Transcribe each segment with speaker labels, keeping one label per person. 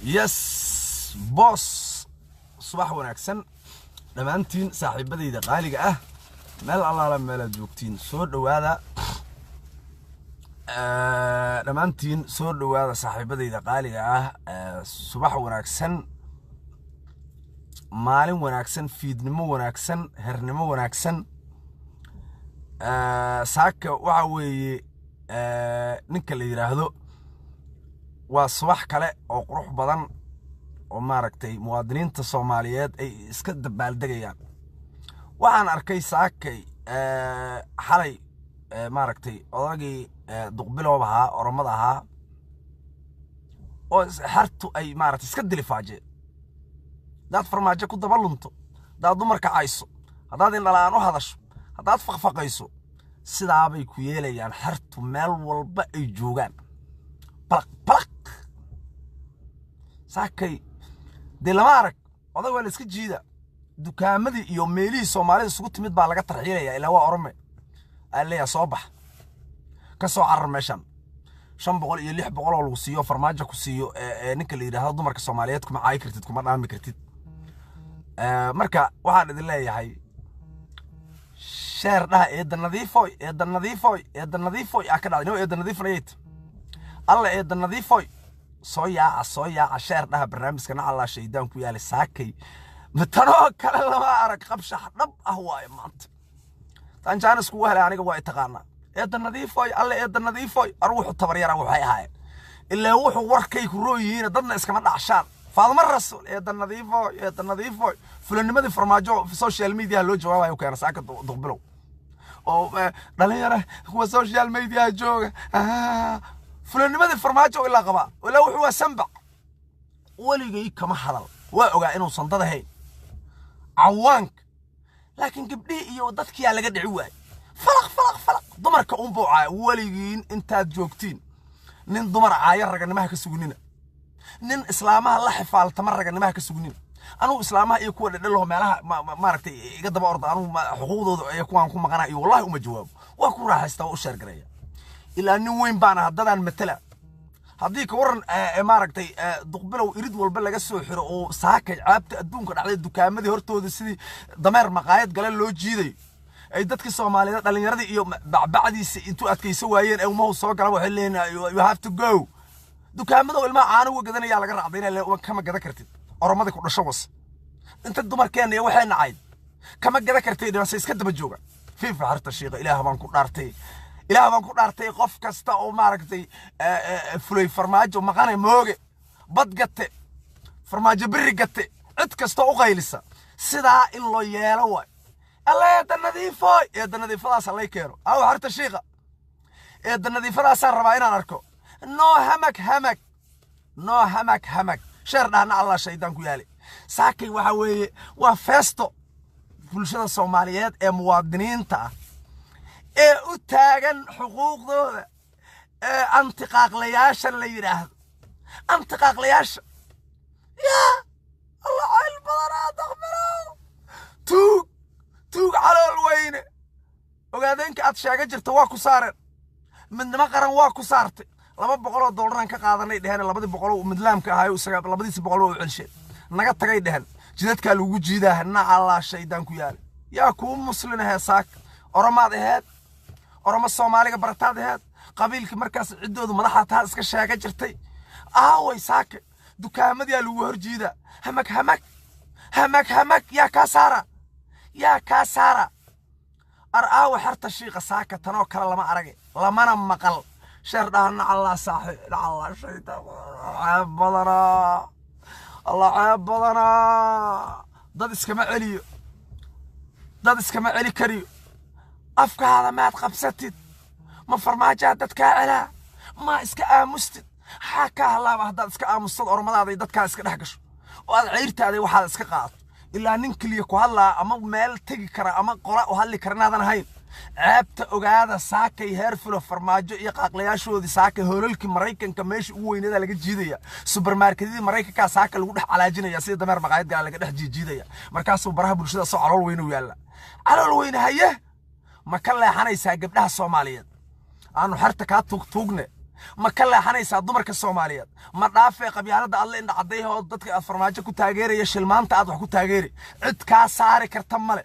Speaker 1: يس بوس صباح وناكسن دمانتين صاحبتي قالقة مال الله لما لا جوجتين سو دوادا دمانتين سو دوادا صاحبتي قالقة صباح وناكسن maalin wanaagsan fiidnimo wanaagsan hernimo wanaagsan saaka waxa weeye ninka la yiraahdo waa subax kale oo qurux badan oo maaragtay muwaadiniinta Soomaaliyeed ay iska dabaaldegayaan waxaan arkay saakay xalay maaragtay odagii duqbiloobaha oromada ahaa oo hartu ay maaragtay iska dilifaajeen dad farmaajo ku dabalunto dad dumarka ayso hadaad in dhalaan u hadasho hadaad faqfaqayso sidaa bay ku yeelayaan hartu meel walba ay joogan balaq saakay de lama arag oday wala iska jiida dukaamadii iyo meelihii Soomaalida isugu timid baa laga tarxiilaya ilaa waa orome aleeya soo bax ka soo carar meeshan 500 iyo 600 oo lagu siiyo farmaajo ku siiyo ninka la yiraahdo dumarka Soomaaliyeed kuma caay kartid kuma dhaami kartid marka waxaan idin leeyahay sheer dhaha eedan nadiifoy ka dhacday eedan nadiifnayt alla eedan nadiifoy soo yaaca sheer dhaha barnaamijkana alla shaydaan ku yaali saakay matano kale lama arag qabshax dhab ah waay maanta tan jaanis ku helay aniga waa taqaana eedan nadiifoy alla eedan nadiifoy aruuxu tabaryara waxay ahaayeen ilaa wuxuu warkay ku rooyihiin dadna iskama dhacshaan فاضمر الرسول يدا نظيفه فلان فرماجو في السوشيال ميديا لو جواب وكان ساكت ضقبلو او دليره هو السوشيال ميديا جوج فلان فرماجو الا قبا ولا هو سنبع وليغي كما حلال واوغا انو صندده هي عوانك لكن قبلي iyo dadkii laga dhici waay falaq dumarka uun buu waligiin intaad joogtiin nin dumar caayar raganimaha ka sugunina nin islaamaha la xifaalta maragnimaha ka sugnin anu islaamaha iyo kuwa dhadhalo meelaha maaragtay iga daba ordo anu xuquuqdooda ay kuwan ku maqana iyo wallahi uma jawaab waa ku raaxaysta oo sheer gareeya ilaa nin weyn baana hadadan matala hadii ka waran maaragtay duqbilow irid walba laga soo xiro oo saakay caabta adduunka dhacday dukaamadii hortooda sidii dameer maqaayad gala loo jiiday ay dadka Soomaaliyeed dhalinyarada iyo bacbacdiisa intuu adkayso waayeen ay uma soo galaan waxay leeyahay you have to go dukaamada ilma caano uga gadanaya laga raacdayna kama gada kartid oromada ku dhasho was inta dumarkeen iyo waxay nacay kama gada kartid inay iska daba jooga fiifa harta sheega ilaaha baan ku dhaartay qof kasta oo maaragtay fulay farmaajo maqanay mooge bad gate farmaajo biri gate cid kasta u qaylisa sidaa in loo yeelo way alla eedan nadiifadaas la keeno aw harta sheega eedan nadiifadaas rabaa inaan arko no همك شر دهنا الله شيطان ku yaali saakay waxa weeye waa feesto bulshada Soomaaliyeed ee muwaadiniinta ee u taagan xuquuqdooda antiqaaqlayaasha la yiraahdo antiqaaqlayaasha ya Allah ceel badana taqbalo tuug calool weyne ogaadeenka aad sheega jirto waa ku saareen midnimo qaran waa ku saartay $200 ka qaadanay dhahan 200 midlaamka ahayo isaga 200 oo celshay naga tagay dhahan jidadka lagu jiidaahna Allah shaydaan ku yaal yaa ku muslinaha saak oramaad ahayd orama Soomaaliga barataad ahayd qabiilka markaas cidoodu madaxa taa iska sheega jirtay way saak dukaamadii lagu horjiida hamak yaa ka saara araaw harta shiiqa saaka tanoo kala lama arag lamana maqal شر دهنا الله صاحي الله شيطان الله عيب بدنا ضد اسكما علي كريو افك هذا ما تقبستد ما فرماجات ددك على ما اسك امستد حكا الله هذا اسك امستد ormadaada dadka iska dhaxgasho oo aad ciirtaada waxa iska qaad ilaa nin kaliya ku hadla ama meel tagi kara ama qora oo hadli karnaadan hayn عابت ogaada saakay heerfulo farmaajo iyo qaaqlayaashoodii saakay hoololkii Mareykanka meesha ugu weynada laga jiidaya supermarketkii Mareykanka saaka lagu dhex calaajinaya sida dameer maqaayad gaar laga dhex jiidaya markaas uu baraha bulshada soo calool weyn u yaala calool weyn haye ma ka leexanaysa gabdhaha Soomaaliyeed aanu harta ka tuugne ما كلا حنيسا دمر كالصوماليات ما دافع قبيالة الله إن عديه ضدك أفرماجة كتاجري يشلمان تأضح كتاجري عد كاساري كرتمله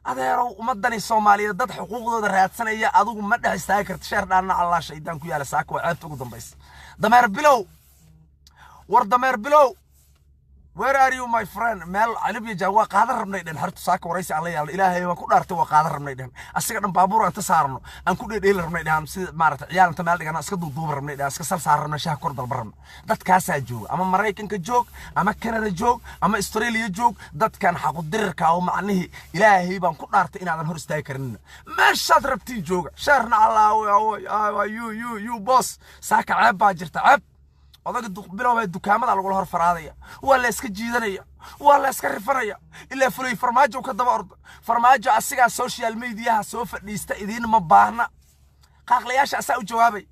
Speaker 1: هذا يرو ومدني الصومالية ضد حقوق ضد رهات سنة يا أدوك مدح يستاكر تشارد أن الله شيطان كيا لساك وعدت قدام بيس دمر بلو دمر بلو where are you my friend meel calibi jawa qaadar rabnay dhan hartu saaka waraysi alla yaal ilaahay waa ku dhaartay waa qaadar rabnay dhan asiga dhan baabuur aan ta saarno aan ku dheedheel rabnay dhan sida maarata ciyaal inta meel dhigana iska duuduub rabnay dhan iska sal saarno shaah kor dalbar rabno dadkaas jooga ama Mareykanka joog ama Canada joog ama Australia joog dadkan xaqu dirirka oo macnihi ilaahay baan ku dhaartay inaadan hor istaagi karin meeshaad rabtiin jooga shaarna allah you boss saaka ceeb baa jirta ceeb odaga bilowbay dukaamada lagu hor faraadaya waa la iska jiidanaya waa la iska rifanaya ilaa fulay farmaajo ka daba ordo farmaajo asiga social media soo fadhiista idin ma baahna qaaqlayaasha asaa u jawaabay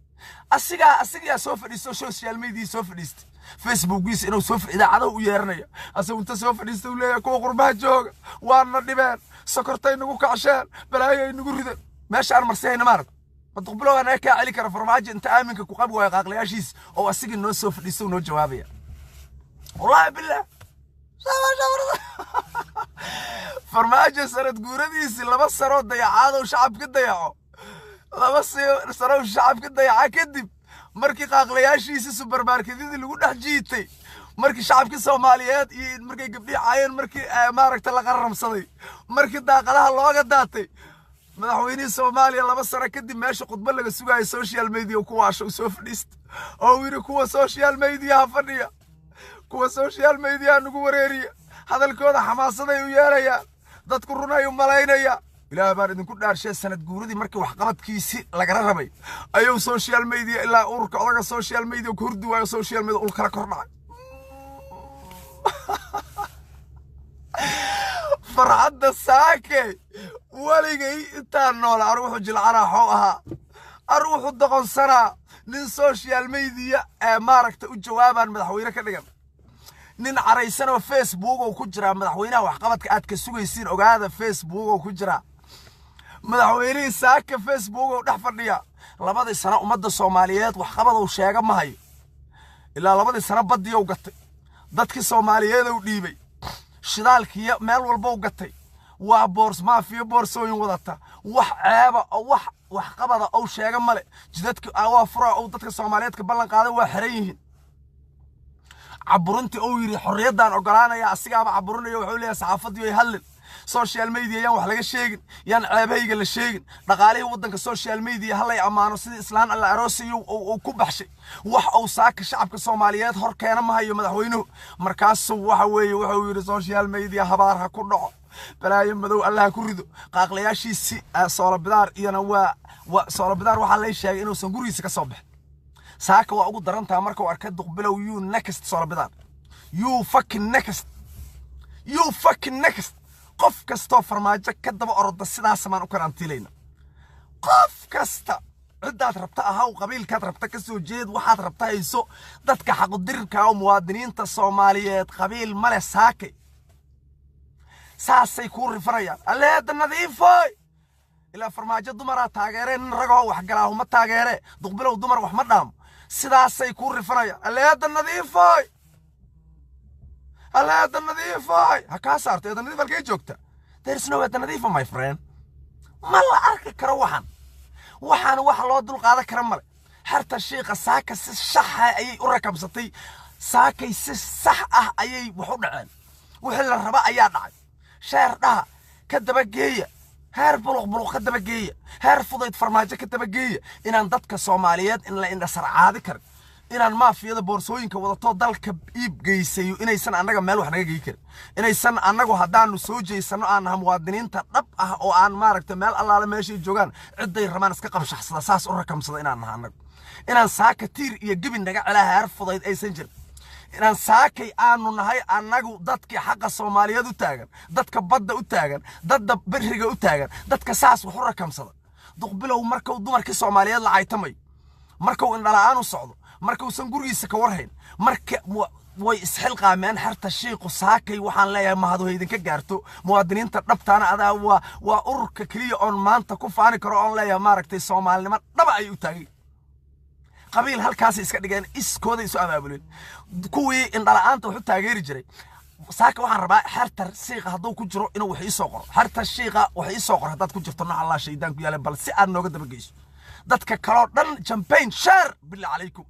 Speaker 1: asiga soo fadhiisto social media soo fadhiista Facebook-giisa inuu soo idaacado u yeeranaya asagu inta soo fadhiista uu leeyahay kuwa qurbaha jooga waana dhibeen sokortay nagu kacsheen balaayay nagu ridan meesha aan marsayna maarag بدقبلو أنا كعلي كرا فرماج أنت آمن كقبل ويقاق لياشيس أو أسيق الناس سوف يسوون الجوابية والله بالله فرماج سرت جورديس لما سروا ضيعوا وشعب كده يعو لما سروا الشعب كده يعا كدب مركي قاق لياشيس السوبر ماركت اللي قلنا حجيتي مركي شعب كالصوماليات مركي قبلي عاين مركي مارك تلقى الرمصدي مركي داقلها الله قداتي madaxweynaha Soomaaliya laba sano kadib meesha qodba laga sugay social media kuwa soo fadhiist oo wiri kuwa social media fadhiya kuwa social media nagu wareeriya hadalkooda xamaasaday u yeerayaan dadku runay u malaynaya ilaahay baan idinku dhaarshay sanad guuridii markii wax qabadkiisi laga rabay ayuu social media ilaa urka odaga social media ku hurdu waayo social media ul kala kordhacay فرحت الساكي ولقي تانول أروح جلعنا حوها أروح الدقن سنة من سوشيال ميديا ماركت الجوابا مدحوينة كدقن نين عريسنا وفيسبوك وكجرا مدحوينة وحقبتك أتكسوك يصير أقعد فيسبوك وكجرا مدحويني ساكي فيسبوك ونحفر ليا لبادي سنة أمد الصوماليات وحقبت وشيغا مهي إلا لبادي سنة بدي وقتي دادك الصوماليات وديبي shidaalkii meel walba u gatay waa boors maafiya boorsooyin wadata wax ceeba oo wax qabada oo sheega male jidadka waa fura oo dadka Soomaaliyeedka ballan qaaday waa xiran yihiin caburunti oo yiri xorriyadan ogolaanaya asigaaba caburunayo wuxuu leeyahay saxaafadii ay hadlin social media yan wax laga sheegin yan ceebahayga la sheegin dhaqaalihii wadanka social media halay amaano sidii islaan alla aroosiyo oo ku baxshay wax oo saaka shacabka Soomaaliyeed hor keena ma hayo madaxweynuhu markaas waxa weeye wuxuu yiri social media habaar ha ku dhaco balaayo madow Allah ku rido qaaqlayaashiisi soo bidaar iyana waa soo bidaar waxa la sheegay inuu san gurigiisa ka soo baxay saaka waa ugu darantaa marka uu arkay duqbilow you next soo bidaar you fucking next qof kasto farmaajo ka daba orda sidaas maan u karantiilayna qof kasta cidaad rabta ahaw qabiilkaad rabta ka soo jeed waxaad rabta hayso dadka xaq dirirka oo muwaadiniinta Soomaaliyeed qabiil male saakay saasay ku rifarayaan alleeda nadiifay ila farmaajo dumar taageereen rago wax galaahu ma taageere duqbilow dumar wax ma dhaam sidaasay ku rifarayaan alleeda nadiifay الله هذا النظيف هكاسرت هذا النظيف الكي جوكتا there is no هذا النظيف my friend ما لا أرك كروحان وحان لو دل قاعدة كرمل حرت الشيخ ساكا الصح أي أركب سطي ساكا الصح أي وحنا وحل الرباء أي نعم شهر ده كدب الجية هار بلوغ كدب الجية هار فضيت فرماجة كدب الجية إن عندك الصوماليات إن سرعة ذكر inaan maafiyada boorsooyinka wadato dalka iib geysayo inaysan anaga meel wax naga geey karin inaysan anagu hadaanu soo jeesano aan muwaadiniinta dhab ah oo aan maaragtay meel allaale meeshay joogan ciday rabaan iska qabshaxsada saas u rakamsada inaan nahay inaan saaka tiir iyo gibin naga calaha har fudayd aysan jir inaan saakay aanu nahay anagu dadkii xaqa Soomaaliyeed u taagan dadka badda u taagan dadda bariga u taagan dadka saas wax u rakamsada duqbilow markuu dumarkii Soomaaliyeed la caytamay markuu indhalaan u socdo markuu san gurigiisa ka warhayn marka way isxilqaameen harta sheekhu saakay waxaan leeyahay mahadu idinka gaarto muwaadiniinta dhabtaana adaa waa ururka kaliya oo maanta ku faani karo oo leeyahay maaragtay Soomaalinimo dhab ay u taagay qabiil halkaas iska dhigeen iskooda isu abaabulin kuwii indhala'aanta wuxuu taageeri jiray saaka waxaan rabaa xartar siiqa hadduu ku jiro inuu wax ii soo qoro xartar shiiqa wax ii soo qoro haddaad ku jirto nooc allah shaydaan ku yaale bal si aad nooga daba geyso dadka kaloo dhan campaign share billah calaykum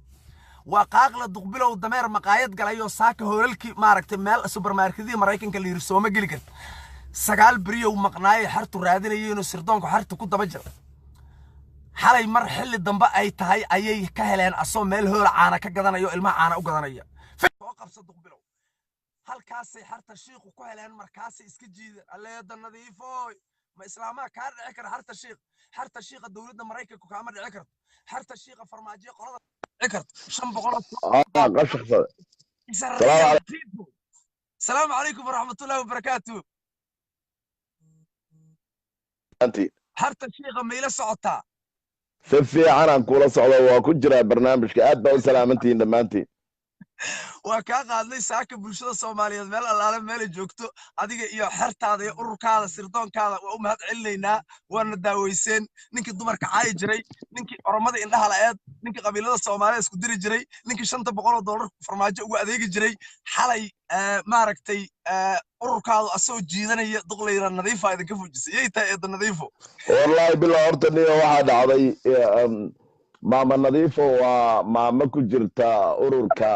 Speaker 1: waa qaaqla duqbilow dameer maqaayad galayo saaka hoolalkii maaragtay meel supermarketkii Mareykanka la yiri sooma gali kar sagaal bariyow maqnaay xartu raadinayeen inuu sirdoonku xartu ku daba jiro xalay mar xilli dambe ay tahay ayay ka heleen asoo meel hool caana ka gadanayo ilmaha caana u gadanaya oo qabsa duqbilow halkaasay xarta shiiqu ku heleen markaasay iska jiideen alleeda nadiifooy ma islaamaha kaa dhici kara xarta shiiqa dowladda Mareykanka kaama dhici karto xarta shiiqa farmaajiyo qolada dhici karto 500 السلام عليكم ورحمة الله وبركاته
Speaker 2: أنتي
Speaker 1: حرت الشيخ ميلا سعوتا
Speaker 2: في عنا كولا صعودا وكجرا برنامج كأد بقول سلامتي إنما أنتي
Speaker 1: وكان قادلي ساكن بلشدة الصومالية ميل العالم ميل جوكتو adiga iyo xirtaada iyo ururkaada sirdoonkaada waa u mahad celinayna waana daawayeen ninkii dumarka caay jiray ninkii oromada indhaha la'aad ninkii qabiilada Soomaaliyeed isku diri jiray ninkii $500 farmaajo ugu adeegi jiray xalay maaragtay ururkaadu asoo jiidanaya duqlayra nadiifa idinka fujisay yeeyta ee nadiifo
Speaker 2: wallahi bilaa horta niyo waxa dhacday maama nadiifo waa maama ku jirta ururka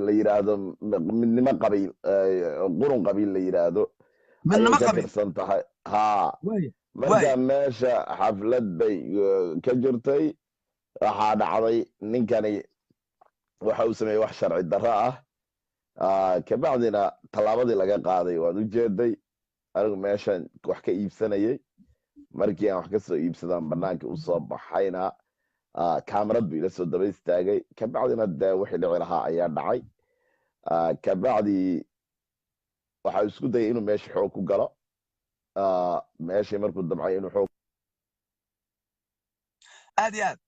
Speaker 2: la yiraahdo midnimo qabiil qurun qabiil la yiraahdo
Speaker 1: midnimo qabiil
Speaker 2: santahay ha marka meesha xaflad bay ka jirtay waxa dhacday ninkani waxa uu sameeyay wax sharci darro ah ka bacdina talaabadii laga qaaday waan u jeeday anigu meeshan wax ka iibsanayay markii aan wax ka soo iibsadaan banaanka u soo baxayna kaamirad buu ila soo daba istaagay ka bacdina wixii dhici lahaa ayaa dhacay ka bacdi waxa isku dayay inuu meesha xoog ku galo meeshii markuu damcay inuu xoog
Speaker 1: aad iyo aad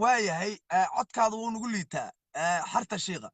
Speaker 1: waayahay codkaadu wuu nagu liitaa xarta shiiqa